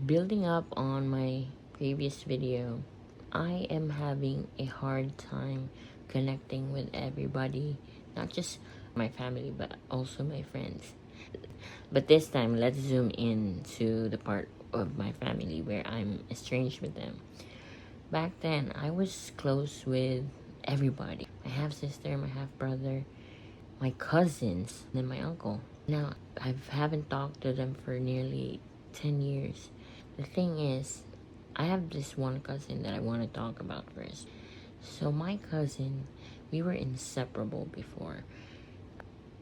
Building up on my previous video, I am having a hard time connecting with everybody, not just my family, but also my friends. But this time, let's zoom in to the part of my family where I'm estranged with them. Back then, I was close with everybody. My half sister, my half brother, my cousins, and my uncle. Now, I haven't talked to them for nearly 10 years. The thing is, I have this one cousin that I want to talk about first. So my cousin, we were inseparable before.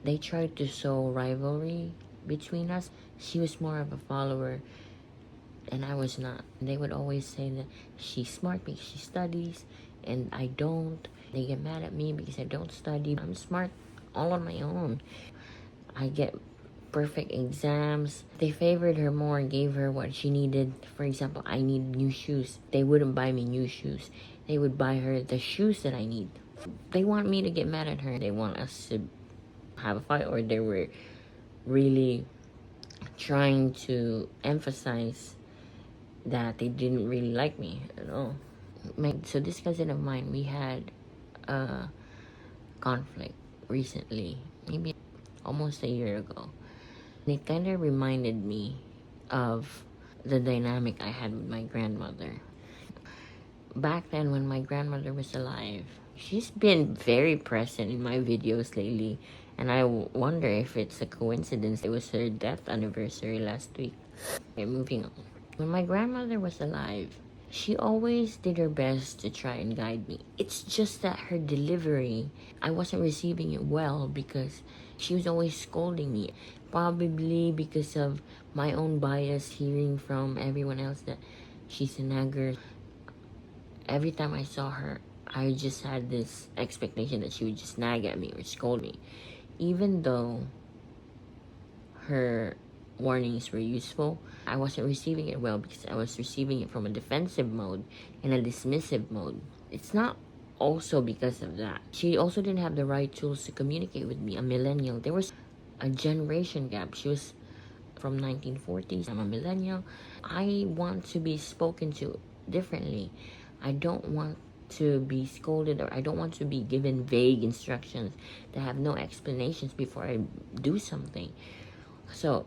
They tried to sow rivalry between us. She was more of a follower and I was not. They would always say that she's smart because she studies and I don't. They get mad at me because I don't study. I'm smart all on my own. I get perfect exams. They favored her more and gave her what she needed. For example, I need new shoes. They wouldn't buy me new shoes. They would buy her the shoes that I need. They want me to get mad at her. They want us to have a fight, or they were really trying to emphasize that they didn't really like me at all. So this cousin of mine, we had a conflict recently, maybe almost a year ago. It kind of reminded me of the dynamic I had with my grandmother. Back then, when my grandmother was alive, she's been very present in my videos lately, and I wonder if it's a coincidence. It was her death anniversary last week. Okay, moving on. When my grandmother was alive, she always did her best to try and guide me. It's just that her delivery, I wasn't receiving it well because she was always scolding me. Probably because of my own bias, hearing from everyone else that she's a nagger. Every time I saw her, I just had this expectation that she would just nag at me or scold me. Even though her warnings were useful, I wasn't receiving it well because I was receiving it from a defensive mode and a dismissive mode. It's not also because of that. She also didn't have the right tools to communicate with me, a millennial. There was a generation gap. She was from 1940s. I'm a millennial. I want to be spoken to differently. I don't want to be scolded, or I don't want to be given vague instructions that have no explanations before I do something. So,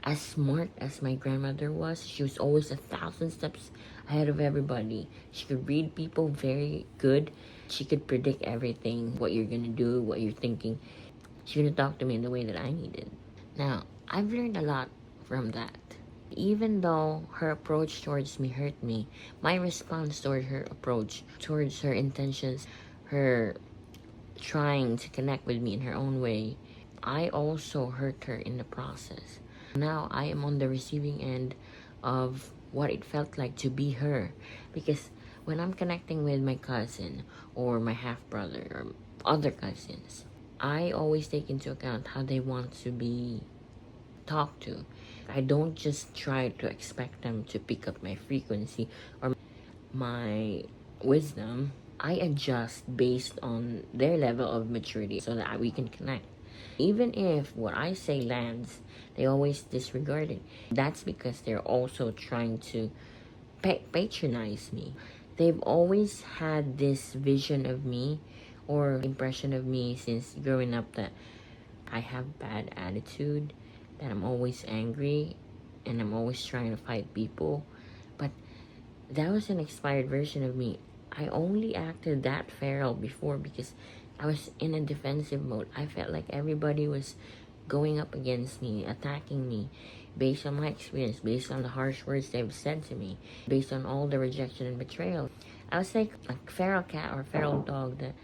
as smart as my grandmother was, she was always 1,000 steps ahead of everybody. She could read people very good. She could predict everything, what you're gonna do, what you're thinking. She would talk to me in the way that I needed. Now, I've learned a lot from that. Even though her approach towards me hurt me, my response toward her approach, towards her intentions, her trying to connect with me in her own way, I also hurt her in the process. Now I am on the receiving end of what it felt like to be her. Because when I'm connecting with my cousin or my half brother or other cousins, I always take into account how they want to be talked to. I don't just try to expect them to pick up my frequency or my wisdom. I adjust based on their level of maturity so that we can connect. Even if what I say lands, they always disregard it. That's because they're also trying to patronize me. They've always had this vision of me or impression of me since growing up that I have bad attitude, that I'm always angry, and I'm always trying to fight people. But that was an expired version of me. I only acted that feral before because I was in a defensive mode. I felt like everybody was going up against me, attacking me, based on my experience, based on the harsh words they've said to me, based on all the rejection and betrayal. I was like a feral cat or feral dog that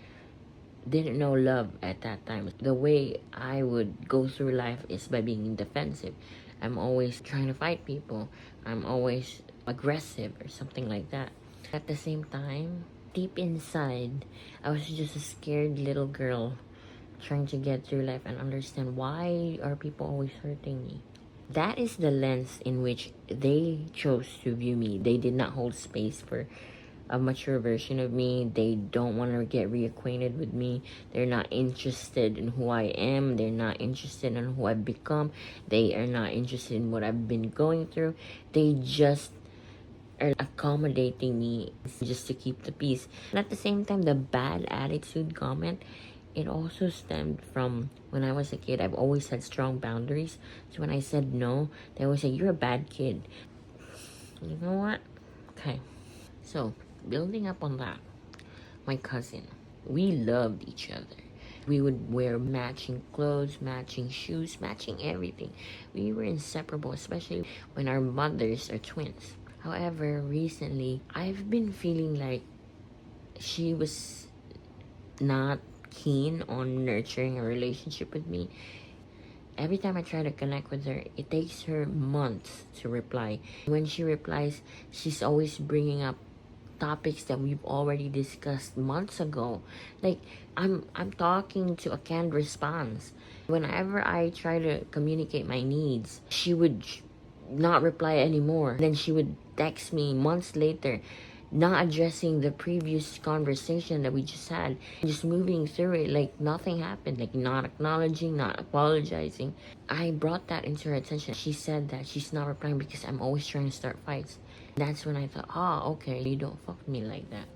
didn't know love at that time. The way I would go through life is by being defensive. I'm always trying to fight people. I'm always aggressive or something like that. At the same time, deep inside, I was just a scared little girl trying to get through life and understand why are people always hurting me. That is the lens in which they chose to view me. They did not hold space for a mature version of me. They don't want to get reacquainted with me. They're not interested in who I am. They're not interested in who I've become. They are not interested in what I've been going through. They just are accommodating me just to keep the peace. And at the same time, the bad attitude comment, it also stemmed from when I was a kid. I've always had strong boundaries. So when I said no, they always say, you're a bad kid. You know what? Okay. So, building up on that, my cousin, we loved each other. We would wear matching clothes, matching shoes, matching everything. We were inseparable, especially when our mothers are twins. However, recently, I've been feeling like she was not keen on nurturing a relationship with me. Every time I try to connect with her, it takes her months to reply. When she replies, she's always bringing up topics that we've already discussed months ago. Like I'm talking to a canned response. Whenever I try to communicate my needs, she would not reply anymore. Then she would text me months later, not addressing the previous conversation that we just had, just moving through it like nothing happened, like not acknowledging, not apologizing. I brought that into her attention. She said that she's not replying because I'm always trying to start fights. That's when I thought, okay, you don't fuck with me like that.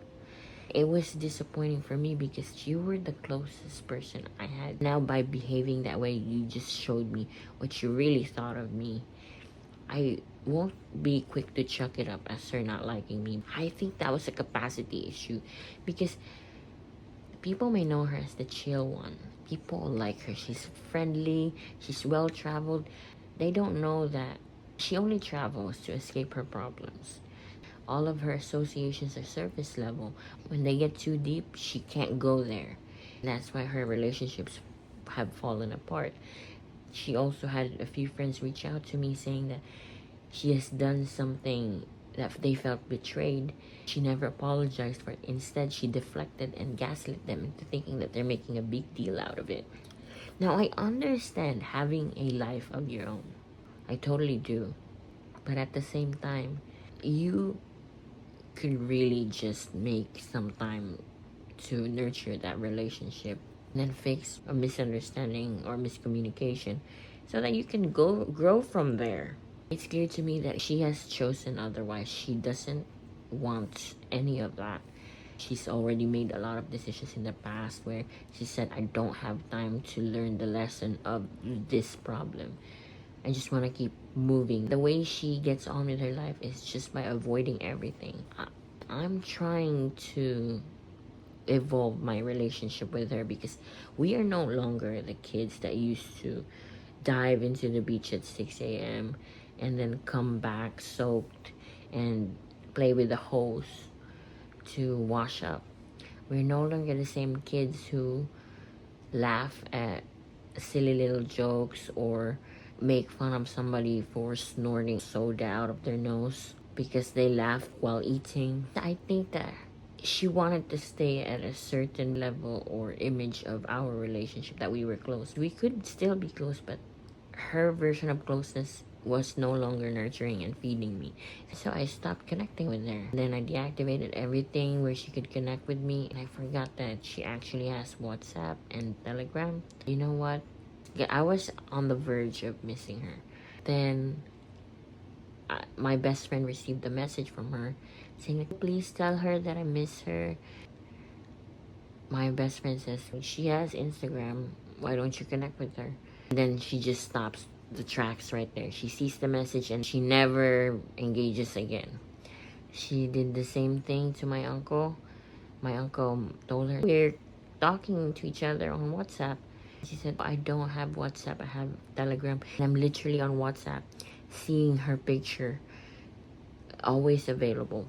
It was disappointing for me because you were the closest person I had. Now by behaving that way, you just showed me what you really thought of me. I won't be quick to chuck it up as her not liking me. I think that was a capacity issue because people may know her as the chill one. People like her. She's friendly. She's well-traveled. They don't know that she only travels to escape her problems. All of her associations are surface level. When they get too deep, she can't go there. That's why her relationships have fallen apart. She also had a few friends reach out to me saying that she has done something that they felt betrayed. She never apologized for it. Instead, she deflected and gaslit them into thinking that they're making a big deal out of it. Now, I understand having a life of your own. I totally do. But at the same time, you could really just make some time to nurture that relationship and then fix a misunderstanding or miscommunication so that you can grow from there. It's clear to me that she has chosen otherwise. She doesn't want any of that. She's already made a lot of decisions in the past where she said, I don't have time to learn the lesson of this problem. I just want to keep moving. The way she gets on with her life is just by avoiding everything. I'm trying to evolve my relationship with her because we are no longer the kids that used to dive into the beach at 6 a.m. and then come back soaked and play with the hose to wash up. We're no longer the same kids who laugh at silly little jokes or make fun of somebody for snorting soda out of their nose because they laughed while eating. I think that she wanted to stay at a certain level or image of our relationship, that we were close. We could still be close, but her version of closeness was no longer nurturing and feeding me. So I stopped connecting with her. Then I deactivated everything where she could connect with me. And I forgot that she actually has WhatsApp and Telegram. You know what? I was on the verge of missing her. Then my best friend received a message from her saying, please tell her that I miss her. My best friend says, she has Instagram. Why don't you connect with her? And then she just stops the tracks right there. She sees the message and she never engages again. She did the same thing to my uncle. My uncle told her, we're talking to each other on WhatsApp. She said, I don't have WhatsApp, I have Telegram. And I'm literally on WhatsApp, seeing her picture, always available.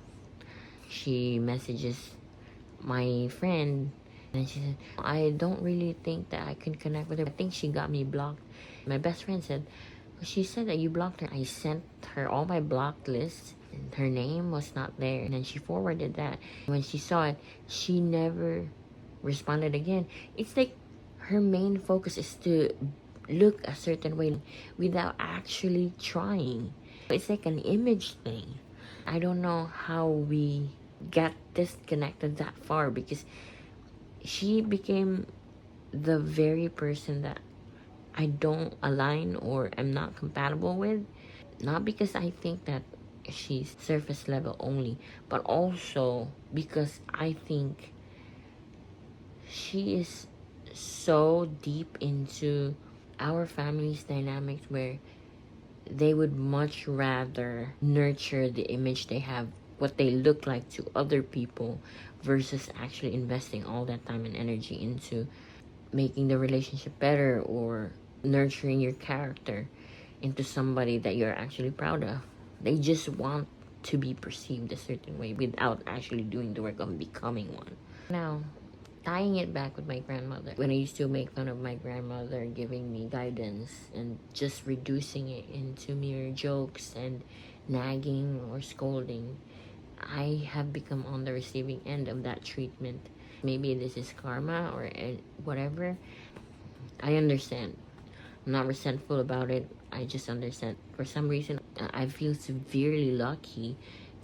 She messages my friend and she said, I don't really think that I can connect with her. I think she got me blocked. My best friend said, she said that you blocked her. I sent her all my blocked lists and her name was not there. And then she forwarded that. When she saw it, she never responded again. It's like her main focus is to look a certain way without actually trying. It's like an image thing. I don't know how we get disconnected that far, because she became the very person that I don't align or am not compatible with. Not because I think that she's surface level only, but also because I think she is so deep into our family's dynamics, where they would much rather nurture the image they have, what they look like to other people, versus actually investing all that time and energy into making the relationship better or nurturing your character into somebody that you're actually proud of. They just want to be perceived a certain way without actually doing the work of becoming one. Now, tying it back with my grandmother, when I used to make fun of my grandmother giving me guidance and just reducing it into mere jokes and nagging or scolding, I have become on the receiving end of that treatment. Maybe this is karma or whatever. I understand. I'm not resentful about it. I just understand. For some reason, I feel severely lucky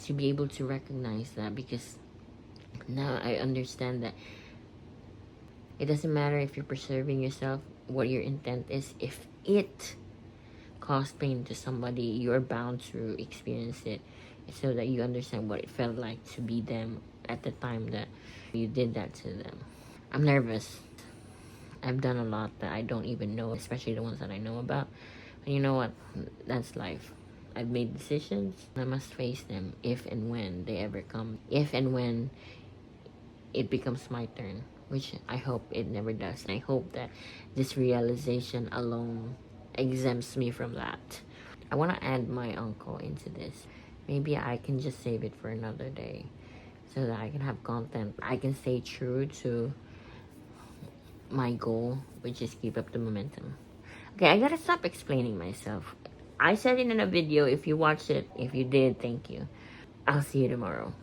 to be able to recognize that, because now I understand that it doesn't matter if you're preserving yourself, what your intent is. If it caused pain to somebody, you're bound to experience it, so that you understand what it felt like to be them at the time that you did that to them. I'm nervous. I've done a lot that I don't even know, especially the ones that I know about. And you know what? That's life. I've made decisions. I must face them if and when they ever come. If and when it becomes my turn, which I hope it never does. And I hope that this realization alone exempts me from that. I want to add my uncle into this. Maybe I can just save it for another day, so that I can have content. I can stay true to my goal, which is keep up the momentum. Okay, I gotta stop explaining myself. I said it in a video. If you watched it, if you did, thank you. I'll see you tomorrow.